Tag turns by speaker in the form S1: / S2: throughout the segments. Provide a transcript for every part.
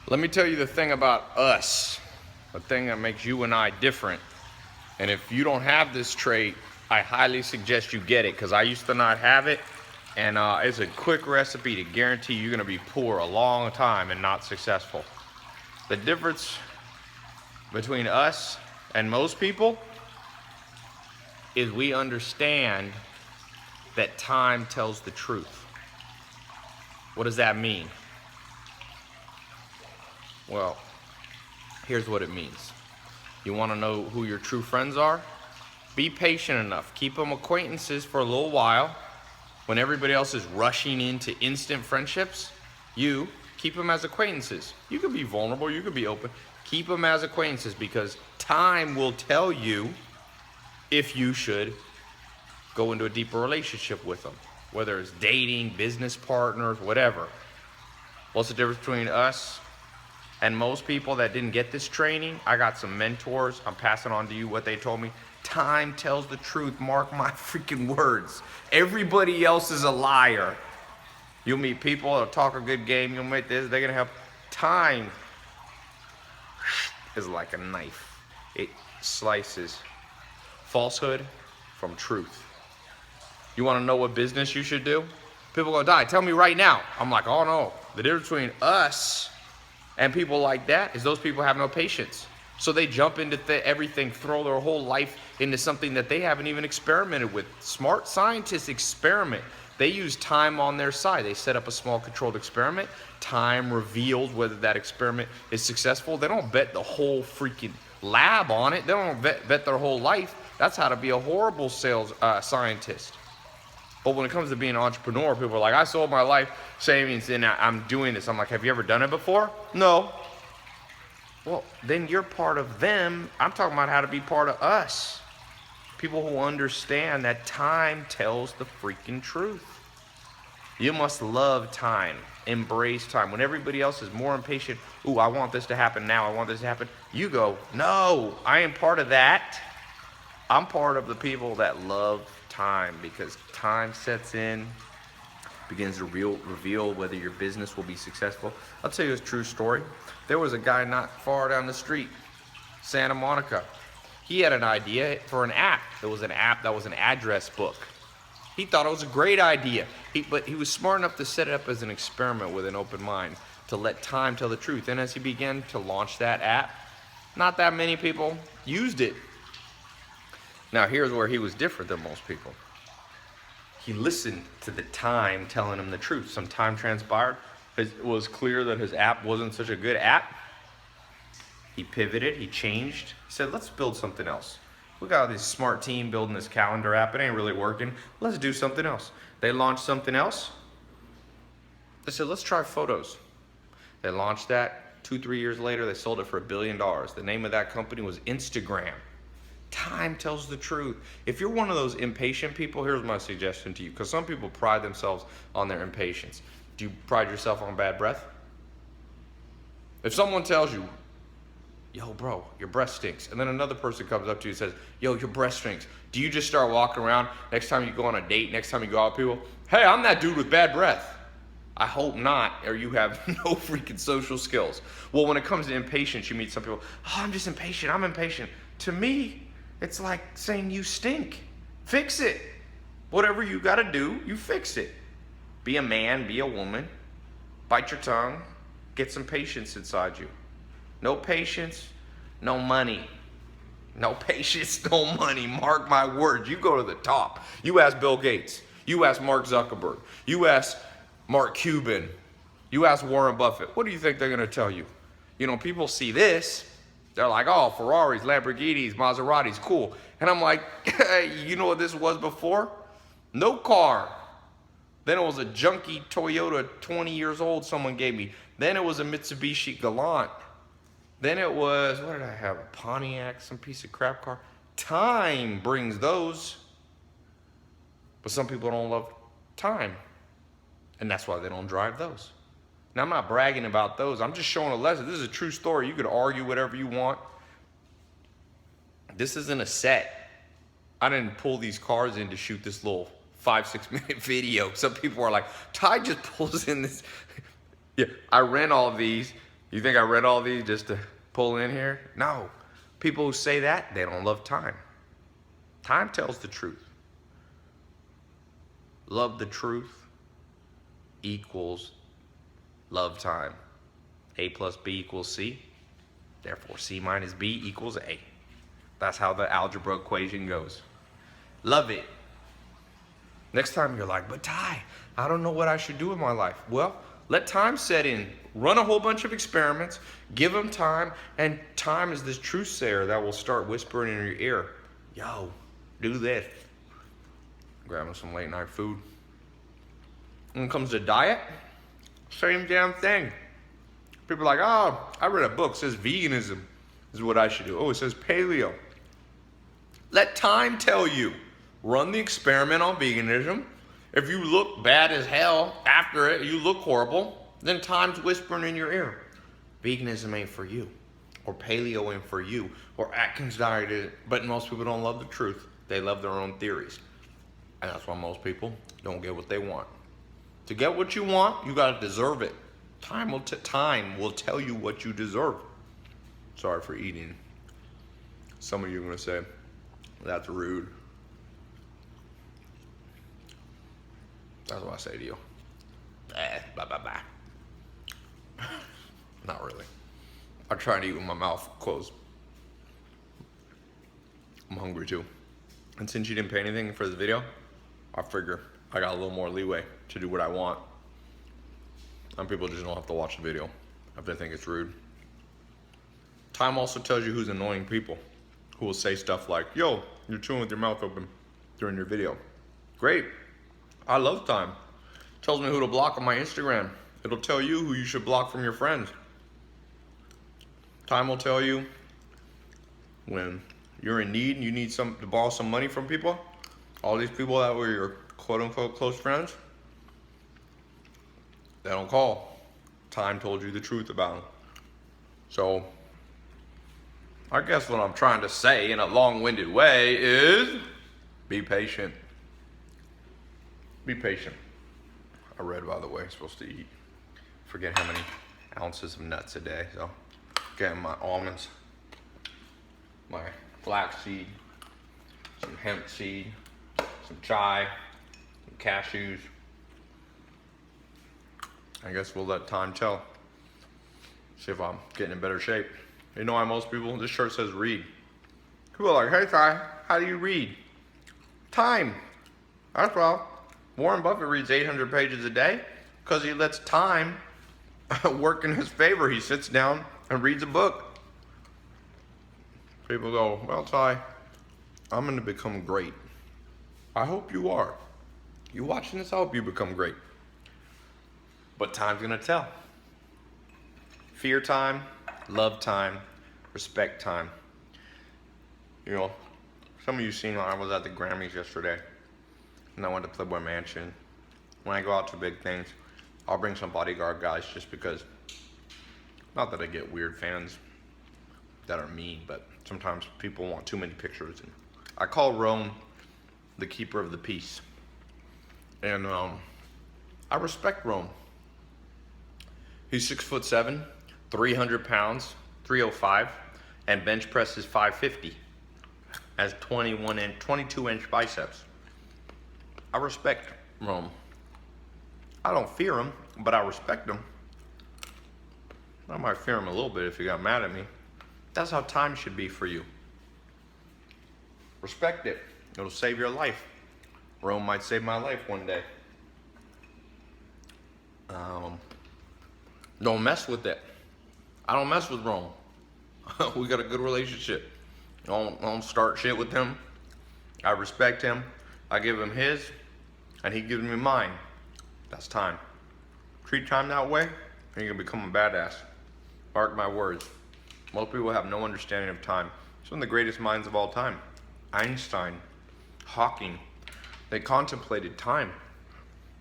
S1: Let me tell you the thing about us, the thing that makes you and I different. And if you don't have this trait, I highly suggest you get it, because I used to not have it. And it's a quick recipe to guarantee you're gonna be poor a long time and not successful. The difference between us and most people is we understand that time tells the truth. What does that mean? Well, here's what it means. You want to know who your true friends are? Be patient enough. Keep them acquaintances for a little while. When everybody else is rushing into instant friendships, you keep them as acquaintances. You can be vulnerable, you can be open. Keep them as acquaintances, because time will tell you if you should go into a deeper relationship with them, whether it's dating, business partners, whatever. What's the difference between us and most people that didn't get this training? I got some mentors. I'm passing on to you what they told me. Time tells the truth. Mark my freaking words. Everybody else is a liar. You'll meet people that'll talk a good game. You'll meet this. They're going to have time. Is like a knife. It slices falsehood from truth. You want to know what business you should do? People are gonna die. Tell me right now. I'm like, oh no. The difference between us and people like that is those people have no patience. So they jump into everything, throw their whole life into something that they haven't even experimented with. Smart scientists experiment. They use time on their side. They set up a small controlled experiment. Time reveals whether that experiment is successful. They don't bet the whole freaking lab on it. They don't bet their whole life. That's how to be a horrible sales scientist. But when it comes to being an entrepreneur, people are like, I sold my life savings and I'm doing this. I'm like, have you ever done it before? No. Well, then you're part of them. I'm talking about how to be part of us. People who understand that time tells the freaking truth. You must love time, embrace time. When everybody else is more impatient, ooh, I want this to happen now, I want this to happen. You go, no, I ain't part of that. I'm part of the people that love time, because time sets in, begins to reveal whether your business will be successful. I'll tell you a true story. There was a guy not far down the street, Santa Monica. He had an idea for an app. There was an app that was an address book. He thought it was a great idea, but he was smart enough to set it up as an experiment with an open mind, to let time tell the truth. And as he began to launch that app, not that many people used it. Now here's where he was different than most people. He listened to the time telling him the truth. Some time transpired. It was clear that his app wasn't such a good app. He pivoted, he changed. He said, let's build something else. We got this smart team building this calendar app. It ain't really working. Let's do something else. They launched something else. They said, let's try photos. They launched that. 2-3 years later, they sold it for $1 billion. The name of that company was Instagram. Time tells the truth. If you're one of those impatient people, here's my suggestion to you, because some people pride themselves on their impatience. Do you pride yourself on bad breath? If someone tells you, yo, bro, your breath stinks, and then another person comes up to you and says, yo, your breath stinks, do you just start walking around next time you go on a date, next time you go out with people, hey, I'm that dude with bad breath? I hope not, or you have no freaking social skills. Well, when it comes to impatience, you meet some people, oh, I'm just impatient, I'm impatient. To me, it's like saying you stink. Fix it. Whatever you gotta do, you fix it. Be a man, be a woman, bite your tongue, get some patience inside you. No patience, no money. No patience, no money. Mark my words. You go to the top. You ask Bill Gates. You ask Mark Zuckerberg. You ask Mark Cuban. You ask Warren Buffett. What do you think they're gonna tell you? You know, people see this, they're like, oh, Ferraris, Lamborghinis, Maseratis, cool. And I'm like, hey, you know what this was before? No car. Then it was a junky Toyota, 20 years old, someone gave me. Then it was a Mitsubishi Galant. Then it was, what did I have? A Pontiac, some piece of crap car. Time brings those. But some people don't love time. And that's why they don't drive those. Now, I'm not bragging about those. I'm just showing a lesson. This is a true story. You could argue whatever you want. This isn't a set. I didn't pull these cars in to shoot this little 5-6 minute video. Some people are like, Ty just pulls in this. Yeah, I rent all of these. You think I read all these just to pull in here? No. People who say that, they don't love time. Time tells the truth. Love the truth equals love time. A plus B equals C. Therefore, C minus B equals A. That's how the algebra equation goes. Love it. Next time you're like, but Ty, I don't know what I should do with my life. Well, let time set in. Run a whole bunch of experiments. Give them time. And time is this truth sayer that will start whispering in your ear. Yo, do this. Grabbing some late night food. When it comes to diet, same damn thing. People are like, oh, I read a book that says veganism is what I should do. Oh, it says paleo. Let time tell you. Run the experiment on veganism. If you look bad as hell after it, you look horrible, then time's whispering in your ear. Veganism ain't for you. Or paleo ain't for you. Or Atkins diet is. But most people don't love the truth. They love their own theories. And that's why most people don't get what they want. To get what you want, you gotta deserve it. Time will tell you what you deserve. Sorry for eating. Some of you are gonna say, that's rude. That's what I say to you. Bye. Not really. I try to eat with my mouth closed. I'm hungry too. And since you didn't pay anything for the video, I figure I got a little more leeway to do what I want. And people just don't have to watch the video if they think it's rude. Time also tells you who's annoying people, who will say stuff like, yo, you're chewing with your mouth open during your video. Great. I love time. It tells me who to block on my Instagram. It'll tell you who you should block from your friends. Time will tell you when you're in need and you need to borrow some money from people. All these people that were your quote unquote close friends, they don't call. Time told you the truth about them. So I guess what I'm trying to say in a long-winded way is be patient. Be patient. I read, by the way, I'm supposed to eat. Forget how many ounces of nuts a day. So getting my almonds, my flaxseed, some hemp seed, some chai, some cashews. I guess we'll let time tell. See if I'm getting in better shape. You know why most people, this shirt says read. People are like, hey Ty, how do you read? Time. That's well. Warren Buffett reads 800 pages a day because he lets time work in his favor. He sits down and reads a book. People go, well, Ty, I'm going to become great. I hope you are. You watching this, I hope you become great. But time's going to tell. Fear time, love time, respect time. You know, some of you seen I was at the Grammys yesterday. And I went to Playboy Mansion. When I go out to big things, I'll bring some bodyguard guys just because, not that I get weird fans that are mean, but sometimes people want too many pictures. And I call Rome the keeper of the peace. And I respect Rome. He's 6'7", 300 pounds, 305, and bench presses 550. Has 22-inch biceps. I respect Rome. I don't fear him, but I respect him. I might fear him a little bit if he got mad at me. That's how time should be for you. Respect it. It'll save your life. Rome might save my life one day. Don't mess with it. I don't mess with Rome. We got a good relationship. Don't start shit with him. I respect him. I give him his, and he gives me mine. That's time. Treat time that way, and you're gonna become a badass. Mark my words. Most people have no understanding of time. Some of the greatest minds of all time. Einstein, Hawking, they contemplated time.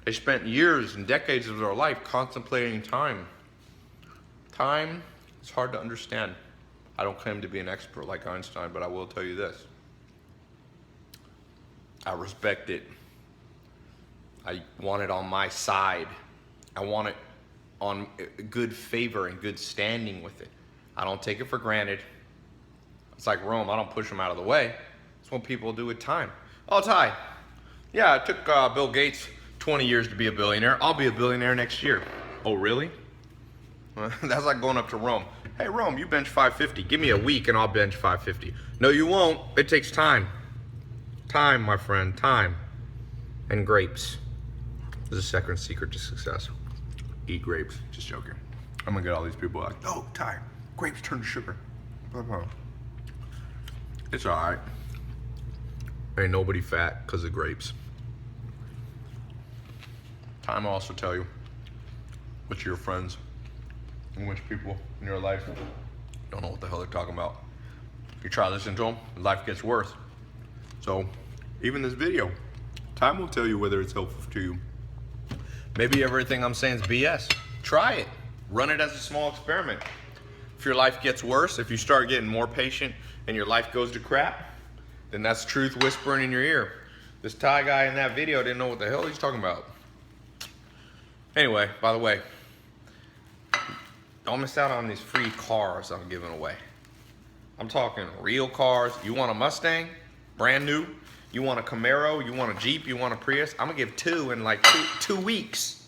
S1: They spent years and decades of their life contemplating time. Time is hard to understand. I don't claim to be an expert like Einstein, but I will tell you this. I respect it. I want it on my side. I want it on good favor and good standing with it. I don't take it for granted. It's like Rome. I don't push them out of the way. It's what people do with time. Oh, Ty. Yeah, it took Bill Gates 20 years to be a billionaire. I'll be a billionaire next year. Oh, really? That's like going up to Rome. Hey, Rome, you bench 550. Give me a week and I'll bench 550. No, you won't. It takes time. Time, my friend, time. And grapes. This is the second secret to success. Eat grapes. Just joking. I'm gonna get all these people like, oh, Ty, grapes turn to sugar. It's all right. Ain't nobody fat because of grapes. Time will also tell you which of your friends and which people in your life don't know what the hell they're talking about. You try listening to them, life gets worse. So, even this video, time will tell you whether it's helpful to you. Maybe everything I'm saying is BS. Try it. Run it as a small experiment. If your life gets worse, if you start getting more patient and your life goes to crap, then that's truth whispering in your ear. This Thai guy in that video didn't know what the hell he's talking about. Anyway, by the way, don't miss out on these free cars I'm giving away. I'm talking real cars. You want a Mustang, brand new? You want a Camaro? You want a Jeep? You want a Prius? I'm gonna give 2 in like two weeks.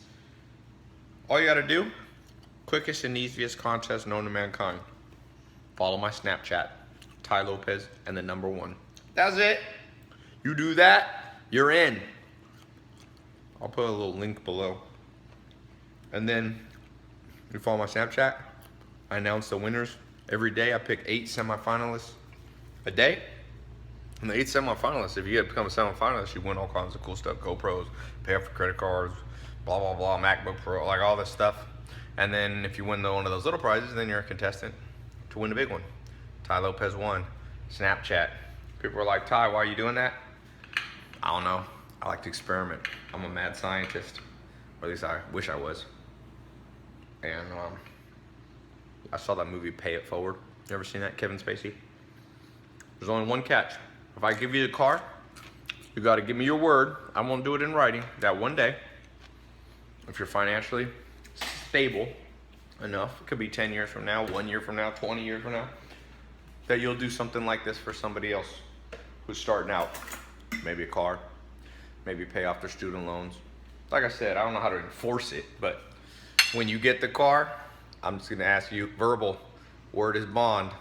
S1: All you gotta do, quickest and easiest contest known to mankind. Follow my Snapchat, Ty Lopez, and the number 1. That's it. You do that, you're in. I'll put a little link below. And then you follow my Snapchat. I announce the winners every day. I pick 8 semifinalists a day. And the 8 semifinalists, if you get become a semifinalist, you win all kinds of cool stuff. GoPros, pay off for credit cards, blah, blah, blah, MacBook Pro, like all this stuff. And then if you win one of those little prizes, then you're a contestant to win the big one. Ty Lopez won. Snapchat. People are like, Ty, why are you doing that? I don't know. I like to experiment. I'm a mad scientist. Or at least I wish I was. And I saw that movie, Pay It Forward. You ever seen that, Kevin Spacey? There's only one catch. If I give you the car, you gotta give me your word. I won't do it in writing. That one day, if you're financially stable enough, it could be 10 years from now, 1 year from now, 20 years from now, that you'll do something like this for somebody else who's starting out. Maybe a car, maybe pay off their student loans. Like I said, I don't know how to enforce it, but when you get the car, I'm just gonna ask you, verbal, word is bond.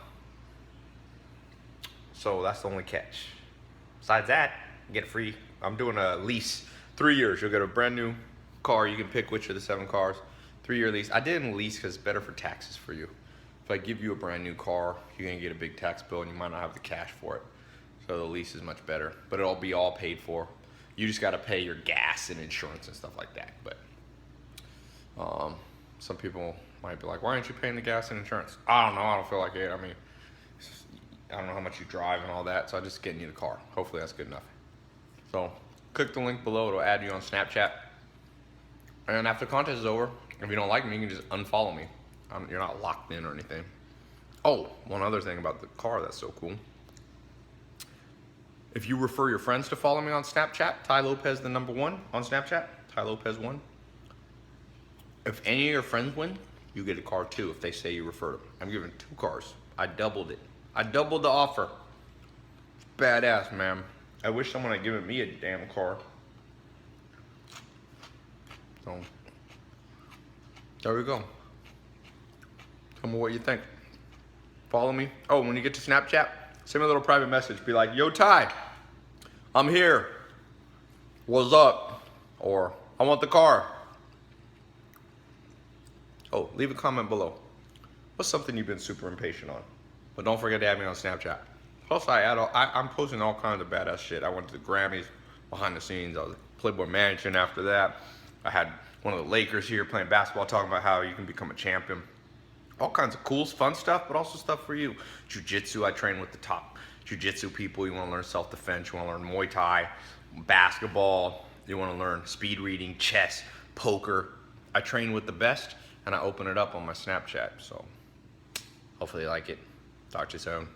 S1: So that's the only catch. Besides that, you get free. I'm doing a lease, 3 years. You'll get a brand new car. You can pick which of the 7 cars. 3-year lease. I didn't lease because it's better for taxes for you. If I give you a brand new car, you're gonna get a big tax bill and you might not have the cash for it. So the lease is much better, but it'll be all paid for. You just gotta pay your gas and insurance and stuff like that. But some people might be like, why aren't you paying the gas and insurance? I don't know, I don't feel like it. I mean, I don't know how much you drive and all that, so I'm just getting you the car. Hopefully that's good enough. So click the link below, it'll add you on Snapchat. And after the contest is over, if you don't like me, you can just unfollow me. You're not locked in or anything. Oh, one other thing about the car that's so cool. If you refer your friends to follow me on Snapchat, Ty Lopez the number 1 on Snapchat, Ty Lopez 1. If any of your friends win, you get a car too if they say you referred them. I'm giving 2 cars. I doubled it. I doubled the offer. It's badass, man. I wish someone had given me a damn car. So, there we go. Tell me what you think. Follow me. Oh, when you get to Snapchat, send me a little private message. Be like, yo, Ty, I'm here. What's up? Or, I want the car. Oh, leave a comment below. What's something you've been super impatient on? But don't forget to add me on Snapchat. Plus, I'm posting all kinds of badass shit. I went to the Grammys behind the scenes. I was at Playboy Mansion after that. I had one of the Lakers here playing basketball, talking about how you can become a champion. All kinds of cool, fun stuff, but also stuff for you. Jiu-jitsu, I train with the top jiu-jitsu people. You want to learn self-defense. You want to learn Muay Thai, basketball. You want to learn speed reading, chess, poker. I train with the best, and I open it up on my Snapchat. So hopefully you like it. Talk to you soon.